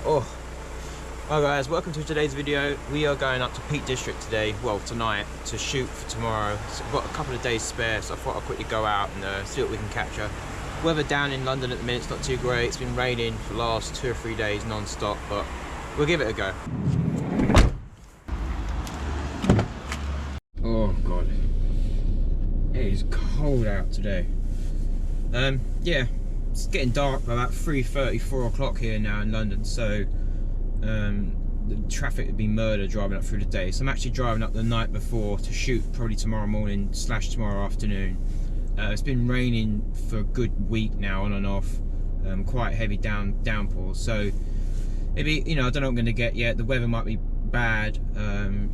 Oh, hi guys, welcome to today's video. We are going up to Peak District today, well tonight, to shoot for tomorrow. So I've got a couple of days spare, so I thought I'd quickly go out and see what we can capture. Weather down in London at the minute, it's not too great. It's been raining for the last 2 or 3 days non-stop, but we'll give it a go. Oh god, it is cold out today. Yeah, it's getting dark by about 3:30, 4 o'clock here now in London, so the traffic would be murder driving up through the day. So I'm actually driving up the night before to shoot probably tomorrow morning / tomorrow afternoon. It's been raining for a good week now, on and off, quite heavy downpours. So maybe, you know, I don't know what I'm going to get yet. The weather might be bad,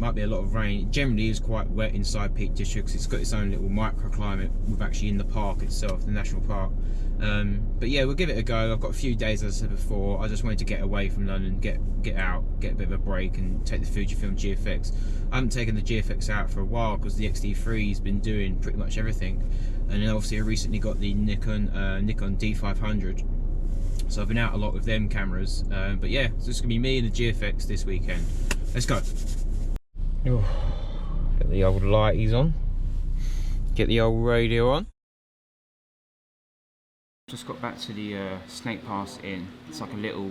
might be a lot of rain. It generally is quite wet inside Peak District because it's got its own little microclimate with actually in the park itself, the national park. But yeah, we'll give it a go. I've got a few days, as I said before. I just wanted to get away from London, get out, get a bit of a break, and take the FUJI GFX. I haven't taken the GFX out for a while because the XT3's been doing pretty much everything, and then obviously I recently got the Nikon D500. So I've been out a lot with them cameras, but yeah, so it's gonna be me and the GFX this weekend. Let's go. Oh, get the old lighties on, get the old radio on. Just got back to the Snake Pass Inn. It's like a little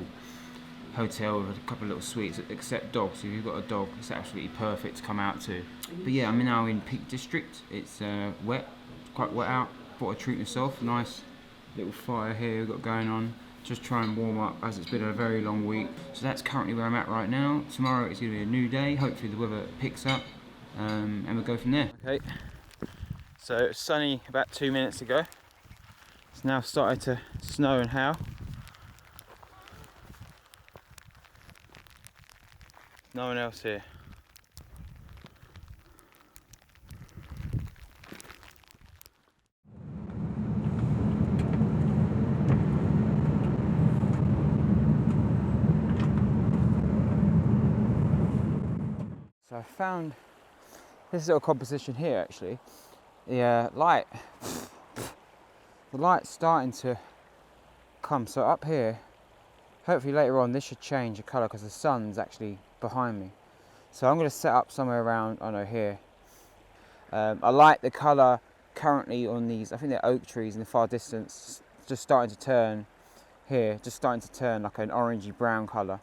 hotel with a couple of little suites, except dogs. If you've got a dog, it's absolutely perfect to come out to. But yeah, I'm now in Peak District. It's wet, quite wet out. Thought I'd treat myself. Nice little fire here we've got going on. Just try and warm up as it's been a very long week. So that's currently where I'm at right now. Tomorrow it's going to be a new day. Hopefully the weather picks up and we'll go from there. Okay, so it's sunny about 2 minutes ago. It's now started to snow and hail. No one else here. So I found this little composition here actually. The light's starting to come. So up here, hopefully later on this should change the colour because the sun's actually behind me. So I'm going to set up somewhere around, I don't know, here. I like the colour currently on these, I think they're oak trees in the far distance, just starting to turn here, just starting to turn like an orangey brown colour.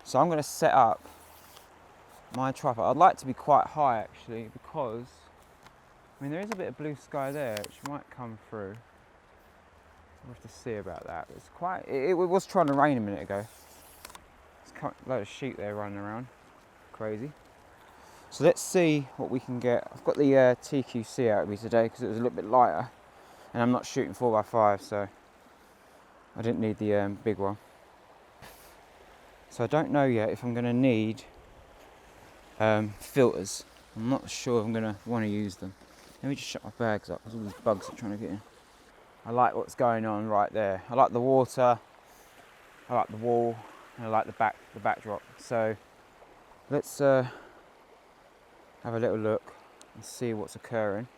So I'm going to set up my tripod. I'd like to be quite high actually, because I mean there is a bit of blue sky there which might come through. We'll have to see about that. It's quite, it was trying to rain a minute ago. There's a load of sheep there running around. Crazy. So let's see what we can get. I've got the TQC out of me today because it was a little bit lighter. And I'm not shooting 4x5, so I didn't need the big one. So I don't know yet if I'm going to need filters. I'm not sure if I'm going to want to use them. Let me just shut my bags up because all these bugs are trying to get in. I like what's going on right there. I like the water, I like the wall, and I like the backdrop. So let's have a little look and see what's occurring.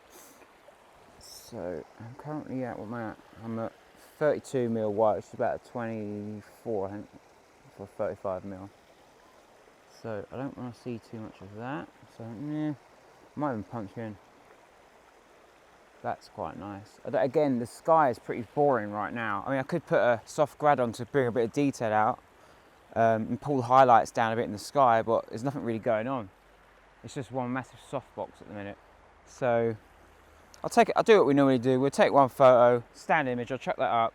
So I'm currently at, what am I at? I'm at 32mm wide, which is about a 24, I think, for 35mm. So I don't want to see too much of that. So yeah, I might even punch in. That's quite nice. Again, the sky is pretty boring right now. I mean, I could put a soft grad on to bring a bit of detail out and pull the highlights down a bit in the sky, but there's nothing really going on. It's just one massive softbox at the minute. So I'll do what we normally do. We'll take one photo, standard image, I'll chuck that up.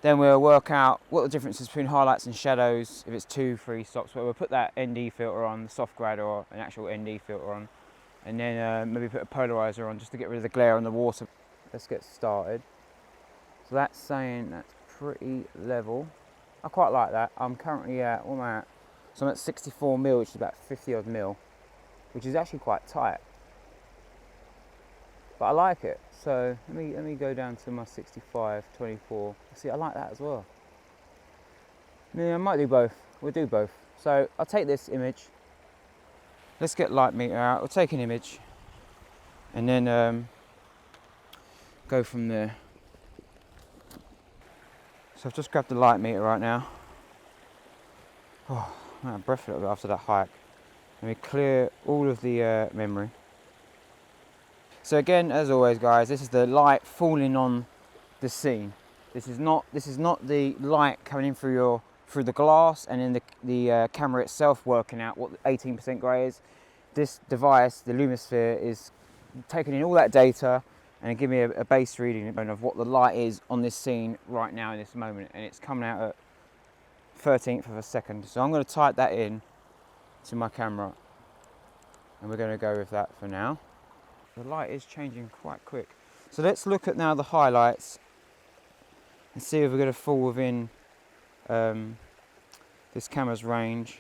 Then we'll work out what the difference is between highlights and shadows, if it's 2, 3 stops. We'll put that ND filter on, the soft grad, or an actual ND filter on. And then maybe put a polarizer on just to get rid of the glare on the water. Let's get started. So that's saying that's pretty level. I quite like that. I'm currently at, what am I at? So I'm at 64mm, which is about 50 odd mil, which is actually quite tight. But I like it. So let me go down to my 65-24. See, I like that as well. Yeah, I might do both. We'll do both. So I'll take this image. Let's get light meter out. We'll take an image and then go from there. So I've just grabbed the light meter right now. Oh, I'm out of breath a little bit after that hike. Let me clear all of the memory. So again, as always guys, this is the light falling on the scene. This is not the light coming in through the glass and then the camera itself working out what 18% grey is. This device, the Lumisphere, is taking in all that data and giving me a base reading of what the light is on this scene right now in this moment, and it's coming out at 13th of a second. So I'm going to type that in to my camera and we're going to go with that for now. The light is changing quite quick. So let's look at now the highlights and see if we're going to fall within this camera's range.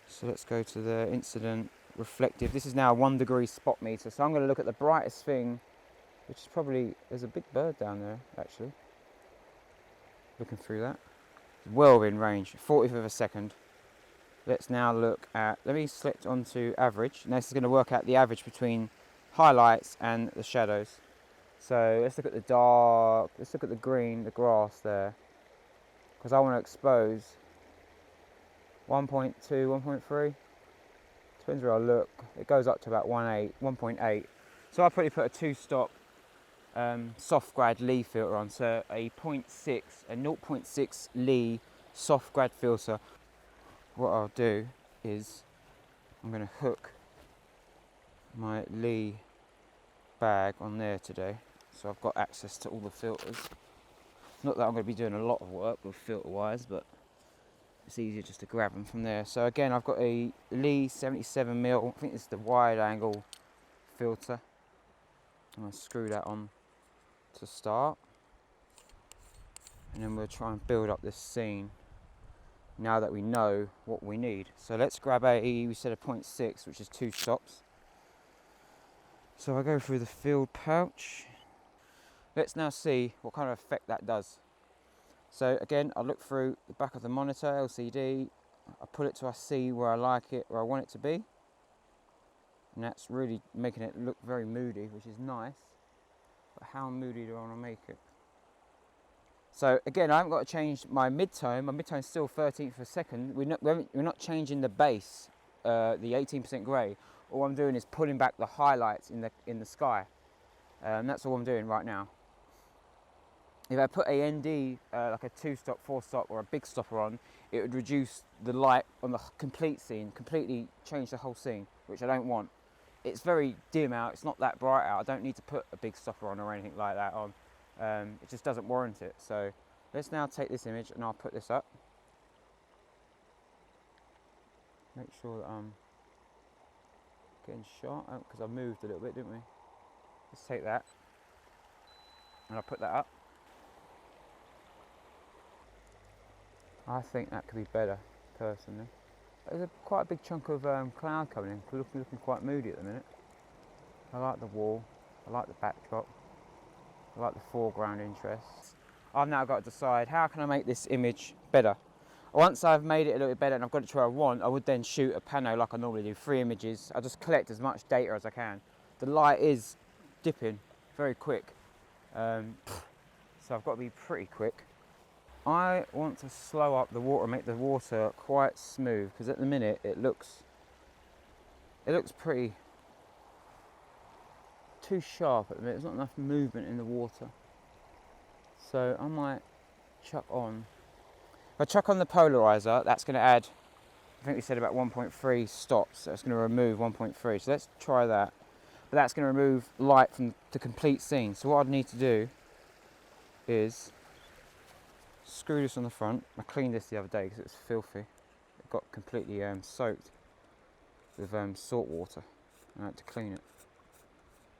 So let's go to the incident reflective. This is now a 1 degree spot meter. So I'm going to look at the brightest thing, which is probably, there's a big bird down there actually. Looking through that. Well within range, 40th of a second. Let's now look at, let me select onto average. Now this is going to work out the average between highlights and the shadows. So let's look at the dark, let's look at the green, the grass there. Because I want to expose 1.2, 1.3. Depends where I look. It goes up to about 1.8. So I probably put a 2-stop soft grad Lee filter on. So a 0.6 Lee soft grad filter. What I'll do is I'm going to hook my Lee bag on there today, so I've got access to all the filters. Not that I'm going to be doing a lot of work with filter wise, but it's easier just to grab them from there. So again, I've got a Lee 77mm, I think it's the wide angle filter. I'm going to screw that on to start, and then we'll try and build up this scene now that we know what we need. So let's grab we said a 0.6, which is 2 stops. So I go through the field pouch. Let's now see what kind of effect that does. So again, I look through the back of the monitor, LCD, I put it till I see where I like it, where I want it to be. And that's really making it look very moody, which is nice. But how moody do I want to make it? So again, I haven't got to change my midtone. My midtone's still 13th of a second. We're not changing the base, the 18% grey. All I'm doing is pulling back the highlights in the sky. That's all I'm doing right now. If I put a ND, like a 2-stop, 4-stop, or a big stopper on, it would reduce the light on the complete scene, completely change the whole scene, which I don't want. It's very dim out, it's not that bright out. I don't need to put a big stopper on or anything like that on. It just doesn't warrant it. So let's now take this image and I'll put this up. Make sure that I'm getting shot, because I moved a little bit, didn't we? Let's take that and I'll put that up. I think that could be better, personally. There's quite a big chunk of cloud coming in, looking quite moody at the minute. I like the wall, I like the backdrop, I like the foreground interest. I've now got to decide, how can I make this image better? Once I've made it a little bit better and I've got it to where I want, I would then shoot a pano like I normally do, 3 images. I just collect as much data as I can. The light is dipping very quick, so I've got to be pretty quick. I want to slow up the water, make the water quite smooth, because at the minute it looks pretty too sharp at the minute. There's not enough movement in the water. So I might chuck on. If I chuck on the polarizer, that's going to add, I think we said about 1.3 stops. So it's going to remove 1.3. So let's try that. But that's going to remove light from the complete scene. So what I'd need to do is screw this on the front. I cleaned this the other day because it was filthy. It got completely soaked with salt water. I had to clean it.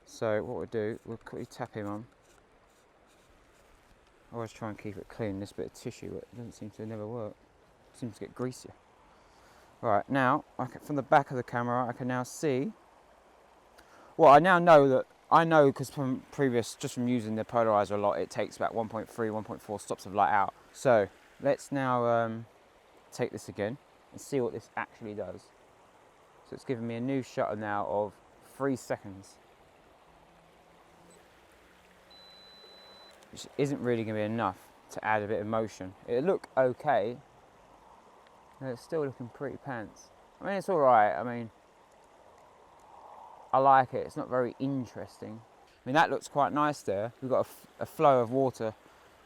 So what we'll do, we'll quickly tap him on. I always try and keep it clean. This bit of tissue, it doesn't seem to never work. It seems to get greasier. Right, now, from the back of the camera, I can now see. Well, I now know that, I know because from previous, just from using the polarizer a lot, it takes about 1.3, 1.4 stops of light out. So let's now take this again and see what this actually does. So it's giving me a new shutter now of 3 seconds. Which isn't really going to be enough to add a bit of motion. It'll look okay, It's still looking pretty pants. I mean, it's alright. I mean, I like it. It's not very interesting. I mean, that looks quite nice there. We've got a flow of water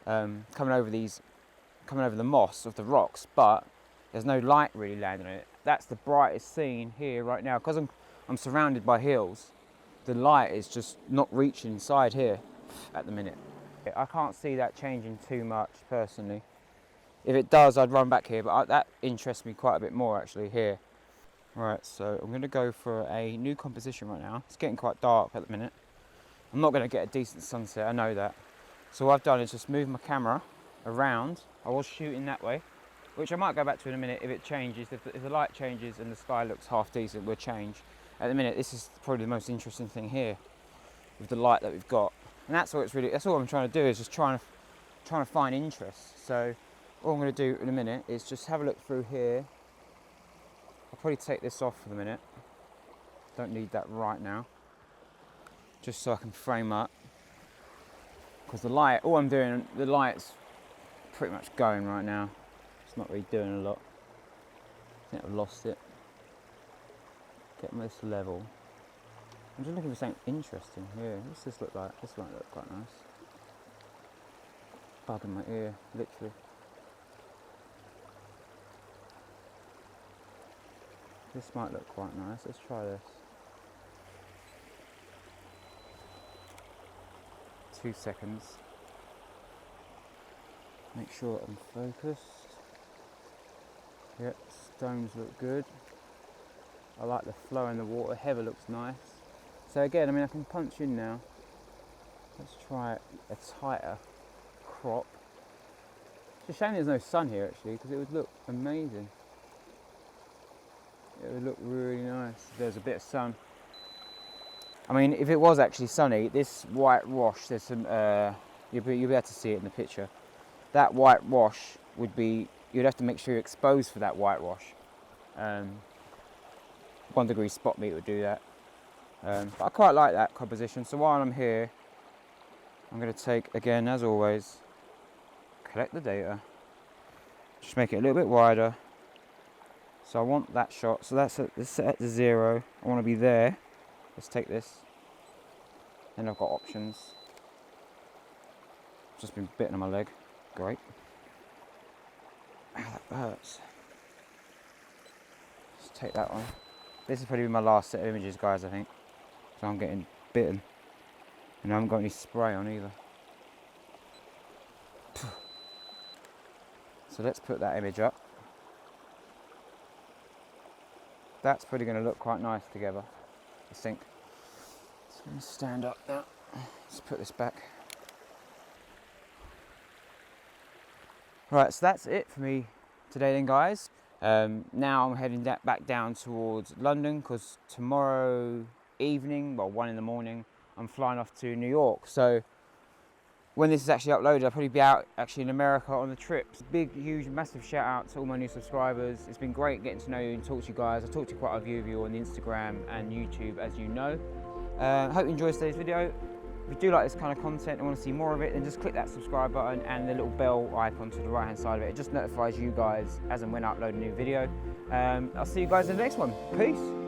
coming over the moss of the rocks, but there's no light really landing on it. That's the brightest scene here right now. Because I'm surrounded by hills, the light is just not reaching inside here at the minute. I can't see that changing too much personally. If it does, I'd run back here, but that interests me quite a bit more actually here. Right, so I'm going to go for a new composition right now. It's getting quite dark at the minute. I'm not going to get a decent sunset, I know that. So what I've done is just move my camera around. I was shooting that way, which I might go back to in a minute if it changes. If the light changes and the sky looks half decent, we'll change. At the minute, this is probably the most interesting thing here with the light that we've got. And that's all I'm trying to do, is just trying to find interest. So all I'm going to do in a minute is just have a look through here. I'll probably take this off for the minute. Don't need that right now. Just so I can frame up. Because the light, all I'm doing, the light's pretty much going right now. It's not really doing a lot. I think I've lost it. Get this level. I'm just looking for something interesting here. What's this look like? This might look quite nice. Bug in my ear, literally. This might look quite nice. Let's try this. 2 seconds. Make sure I'm focused. Yep, stones look good. I like the flow in the water. Heather looks nice. So again, I mean, I can punch in now. Let's try a tighter crop. It's a shame there's no sun here actually, because it would look amazing. It would look really nice if there's a bit of sun. I mean, if it was actually sunny, this white wash, there's some, you'll be able to see it in the picture. That white wash would be, you'd have to make sure you're exposed for that white wash. 1 degree spot meat would do that. But I quite like that composition. So while I'm here, I'm going to take, again, as always, collect the data. Just make it a little bit wider. So I want that shot. So that's set to 0. I want to be there. Let's take this. Then I've got options. Just been bitten on my leg. Great. Ow, that hurts. Let's take that one. This is probably my last set of images, guys, I think. So I'm getting bitten. And I haven't got any spray on either. So let's put that image up. That's probably going to look quite nice together, I think. So I'm going to stand up now. Let's put this back. Right, so that's it for me today then, guys. Now I'm heading back down towards London, because tomorrow evening, well 1 in the morning, I'm flying off to New York. So when this is actually uploaded, I'll probably be out actually in America on the trip. Big, huge, massive shout out to all my new subscribers. It's been great getting to know you and talk to you guys. I've talked to quite a few of you on the Instagram and YouTube, as you know. Hope you enjoyed today's video. If you do like this kind of content and want to see more of it, then just click that subscribe button and the little bell icon to the right hand side of it. It just notifies you guys as and when I upload a new video. I'll see you guys in the next one. Peace.